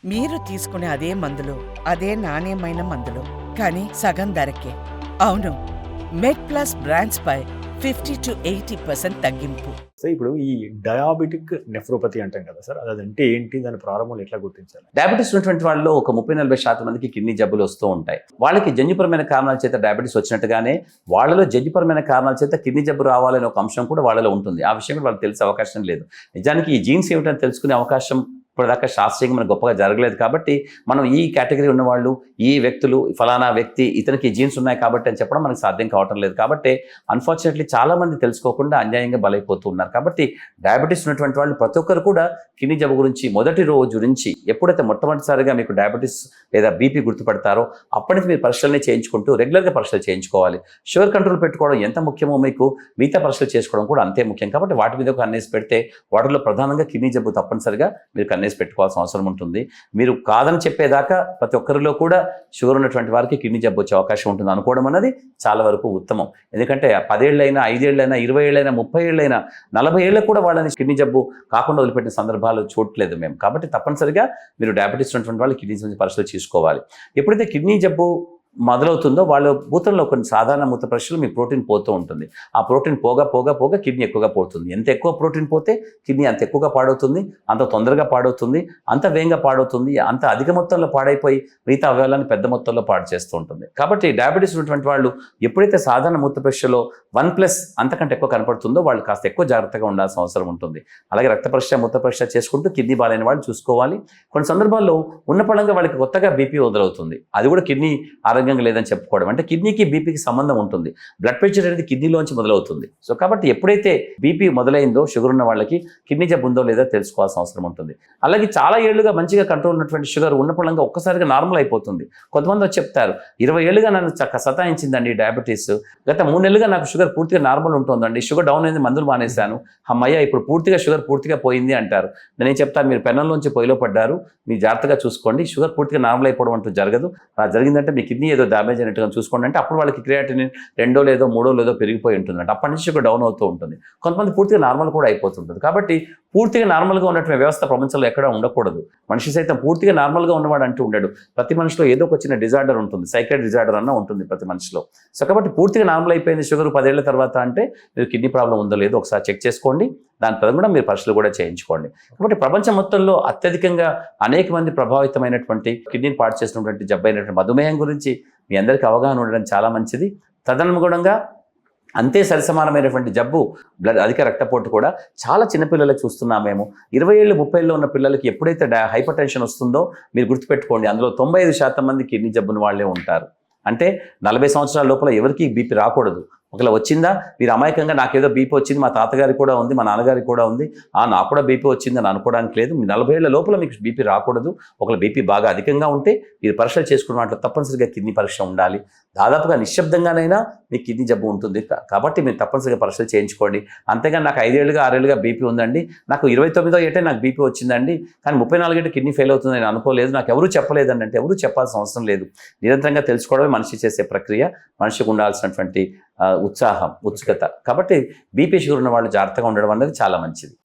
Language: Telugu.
మీరు తీసుకునే అదే మందులు, అదే నాణ్యమైన మందులు, కానీ సగం ధరకే. అవును, మెడ్‌ప్లస్ బ్రాండ్స్‌పై 50-80% తగ్గింపు. సో ఇప్పుడు ఈ డయాబెటిక్ నెఫ్రోపతి అంటాం కదా సార్, అదంటే ఏంటి? దాని ప్రారంభంలో ఎట్లా గుర్తించాలి? డయాబెటీస్ ఉన్నటువంటి వాళ్ళలో ఒక 30-40% మందికి కిడ్నీ జబ్బులు వస్తూ ఉంటాయి. వాళ్ళకి జన్యుపరమైన కారణాల చేత డయాబెటీస్ వచ్చినట్టుగానే వాళ్ళలో జన్యుపరమైన కారణాల చేత కిడ్నీ జబ్బు రావాలనే ఒక అంశం కూడా వాళ్ళలో ఉంటుంది. ఆ విషయం కూడా వాళ్ళకి తెలిసే అవకాశం లేదు. నిజానికి ఈ జీన్స్ ఏమిటని తెలుసుకునే అవకాశం ఇప్పటిదాకా శాస్త్రీయంగా మనకు గొప్పగా జరగలేదు. కాబట్టి మనం ఈ కేటగిరీ ఉన్నవాళ్ళు, ఈ వ్యక్తులు, ఫలానా వ్యక్తి ఇతనికి జీన్స్ ఉన్నాయి కాబట్టి అని చెప్పడం మనకు సాధ్యం కావటం లేదు. కాబట్టి అన్ఫార్చునేట్లీ చాలా మంది తెలుసుకోకుండా అన్యాయంగా బలైపోతూ ఉన్నారు. కాబట్టి డయాబెటీస్ ఉన్నటువంటి వాళ్ళు ప్రతి ఒక్కరు కూడా కిడ్నీ జబ్బు గురించి మొదటి రోజు నుంచి, ఎప్పుడైతే మొట్టమొదటిసారిగా మీకు డయాబెటీస్ లేదా బీపీ గుర్తుపడతారో అప్పటి నుంచి మీరు పరీక్షలనే చేయించుకుంటూ రెగ్యులర్గా పరీక్షలు చేయించుకోవాలి. షుగర్ కంట్రోల్ పెట్టుకోవడం ఎంత ముఖ్యమో మీకు మిగతా పరీక్షలు చేసుకోవడం కూడా అంతే ముఖ్యం. కాబట్టి వాటి మీద ఒక కన్నేసి పెడితే వాటిలో ప్రధానంగా కిడ్నీ జబ్బు తప్పనిసరిగా మీరు కన్నేసి పెట్టుకోవాల్సిన అవసరం ఉంటుంది. మీరు కాదని చెప్పేదాకా ప్రతి ఒక్కరిలో కూడా షుగర్ ఉన్నటువంటి వారికి కిడ్నీ జబ్బు వచ్చే అవకాశం ఉంటుంది అనుకోవడం అన్నది చాలా వరకు ఉత్తమం. ఎందుకంటే 10 ఏళ్ళైనా, 5 ఏళ్ళైనా, 20 ఏళ్ళైనా, 30 ఏళ్ళైనా, 40 ఏళ్ళకు కూడా వాళ్ళని కిడ్నీ జబ్బు కాకుండా వదిలిపెట్టిన సందర్భాలు చూడట్లేదు మేము. కాబట్టి తప్పనిసరిగా మీరు డయాబెటీస్ ఉన్నటువంటి వాళ్ళు కిడ్నీ సంబంధించి పరీక్షలు చేసుకోవాలి. ఎప్పుడైతే కిడ్నీ జబ్బు మొదలవుతుందో వాళ్ళ మూత్రంలో కొన్ని సాధారణ మూత్ర పరీక్షలు మీ ప్రోటీన్ పోతూ ఉంటుంది. ఆ ప్రోటీన్ పోగా కిడ్నీ ఎక్కువగా పోతుంది. ఎంత ఎక్కువ ప్రోటీన్ పోతే కిడ్నీ అంత ఎక్కువగా పాడవుతుంది, అంత తొందరగా పాడవుతుంది, అంత వేగంగా పాడవుతుంది, అంత అధిక మొత్తంలో పాడైపోయి మిగతా అవయవాలను పెద్ద మొత్తంలో పాడు చేస్తూ ఉంటుంది. కాబట్టి డయాబెటీస్ ఉన్నటువంటి వాళ్ళు ఎప్పుడైతే సాధారణ మూత్ర పరీక్షలో 1+ అంతకంటే ఎక్కువ కనపడుతుందో వాళ్ళు కాస్త ఎక్కువ జాగ్రత్తగా ఉండాల్సిన అవసరం ఉంటుంది. అలాగే రక్త పరీక్ష, మూత్ర పరీక్ష చేసుకుంటూ కిడ్నీ బాలైన వాళ్ళు చూసుకోవాలి. కొన్ని సందర్భాల్లో ఉన్న పళంగా వాళ్ళకి కొత్తగా బీపీ మొదలవుతుంది. అది కూడా కిడ్నీ ఆరోగ్యంగా లేదని చెప్పుకోవడం. అంటే కిడ్నీకి బీపీకి సంబంధం ఉంటుంది. బ్లడ్ ప్రెషర్ అనేది కిడ్నీలోంచి మొదలవుతుంది. సో కాబట్టి ఎప్పుడైతే బీపీ మొదలైందో షుగర్ ఉన్న వాళ్ళకి కిడ్నీ జబ్బు ఉందో లేదో తెలుసుకోవాల్సిన అవసరం ఉంటుంది. అలాగే చాలా ఏళ్లుగా మంచిగా కంట్రోల్ ఉన్నటువంటి షుగర్ ఉన్న పళంగా ఒక్కసారిగా నార్మల్ అయిపోతుంది. కొంతమంది వచ్చి చెప్తారు, 20 ఏళ్ళుగా నన్ను సతాయించిందండి డయాబెటీస్, గత 3 నెలలుగా నాకు షుగర్ పూర్తిగా నార్మల్ ఉంటుందండి, షుగర్ డౌన్ అయింది, మందులు మానేశాను, అమ్మయ్య ఇప్పుడు పూర్తిగా షుగర్ పూర్తిగా పోయింది అంటారు. నేను చెప్తాను, మీరు పెన్నంలోంచి పొయ్యిలో పడ్డారు, మీరు జాగ్రత్తగా చూసుకోండి, షుగర్ పూర్తిగా నార్మల్ అయిపోవడం అంటూ జరగదు. అలా జరిగిందంటే మీ కిడ్నీ ఏదో డ్యామేజ్ అయినట్టుగా చూసుకోండి అంటే అప్పుడు వాళ్ళకి క్రియాటినిన్ 2 లేదో 3 లేదో పెరిగిపోయి ఉంటుందంట. అప్పటి నుంచి షుగర్ డౌన్ అవుతూ ఉంటుంది. కొంతమంది పూర్తిగా నార్మల్ కూడా అయిపోతుంటుంది. కాబట్టి పూర్తిగా నార్మల్గా ఉన్నటువంటి వ్యవస్థ ప్రపంచంలో ఎక్కడ ఉండకూడదు. మనిషి సైతం పూర్తిగా నార్మల్గా ఉన్నవాడు అంటూ ఉండడు. ప్రతి మనిషిలో ఏదో ఒక చిన్న డిజార్డర్ ఉంటుంది, సైకాట్రిక్ డిజార్డర్ అన్న ఉంటుంది ప్రతి మనిషిలో. సో కాబట్టి పూర్తిగా నార్మల్ అయిపోయింది షుగర్ 10 ఏళ్ల తర్వాత అంటే మీరు కిడ్నీ ప్రాబ్లం ఉందో లేదో ఒకసారి చెక్ చేసుకోండి. దాని తర్వాత కూడా మీరు పరీక్షలు కూడా చేయించుకోండి. కాబట్టి ప్రపంచం మొత్తంలో అత్యధికంగా అనేక మంది ప్రభావితమైనటువంటి కిడ్నీని పాడు చేసినటువంటి జబ్బు అయినటువంటి మధుమేహం గురించి మీ అందరికీ అవగాహన ఉండడం చాలా మంచిది. తదనుగుణంగా అంతే సరిసమానమైనటువంటి జబ్బు బ్లడ్ అధిక రక్తపోటు కూడా చాలా చిన్నపిల్లలకు చూస్తున్నాం మేము. 20 ఏళ్ళు 30 ఏళ్ళు ఉన్న పిల్లలకి ఎప్పుడైతే హైపర్ టెన్షన్ వస్తుందో మీరు గుర్తుపెట్టుకోండి, అందులో 95% మంది కిడ్నీ జబ్బున వాళ్ళే ఉంటారు. అంటే 40 సంవత్సరాల లోపల ఎవరికి బీపీ రాకూడదు. ఒకవేళ వచ్చిందా మీరు అమాయకంగా నాకేదో బీపీ వచ్చింది, మా తాతగారికి కూడా ఉంది, మా నాన్నగారికి కూడా ఉంది, నాకు కూడా బీపీ వచ్చింది అని అనుకోవడానికి లేదు. మీ 40 ఏళ్ల లోపల మీకు బీపీ రాకూడదు. ఒకవేళ బీపీ బాగా అధికంగా ఉంటే మీరు పరీక్షలు చేసుకున్న వాటిలో తప్పనిసరిగా కిడ్నీ పరీక్ష ఉండాలి. దాదాపుగా నిశ్శబ్దంగానైనా మీకు కిడ్నీ జబ్బు ఉంటుంది. కాబట్టి మీరు తప్పనిసరిగా పరీక్షలు చేయించుకోండి. అంతేగాని నాకు 5 ఏళ్ళుగా 6 ఏళ్ళుగా బీపీ ఉందండి, నాకు 29వ ఏటే నాకు బీపీ వచ్చిందండి, కానీ 34 ఏట కిడ్నీ ఫెయిల్ అవుతుంది నేను అనుకోలేదు, నాకు ఎవరూ చెప్పలేదండి అంటే ఎవరూ చెప్పాల్సిన అవసరం లేదు. నిరంతరంగా తెలుసుకోవడమే మనిషి చేసే ప్రక్రియ, మనిషికి ఉండాల్సినటువంటి ఉత్సాహం, ఉత్సుకత. కాబట్టి బీపీ షుగర్ ఉన్న వాళ్ళు జాగ్రత్తగా ఉండడం అనేది చాలా మంచిది.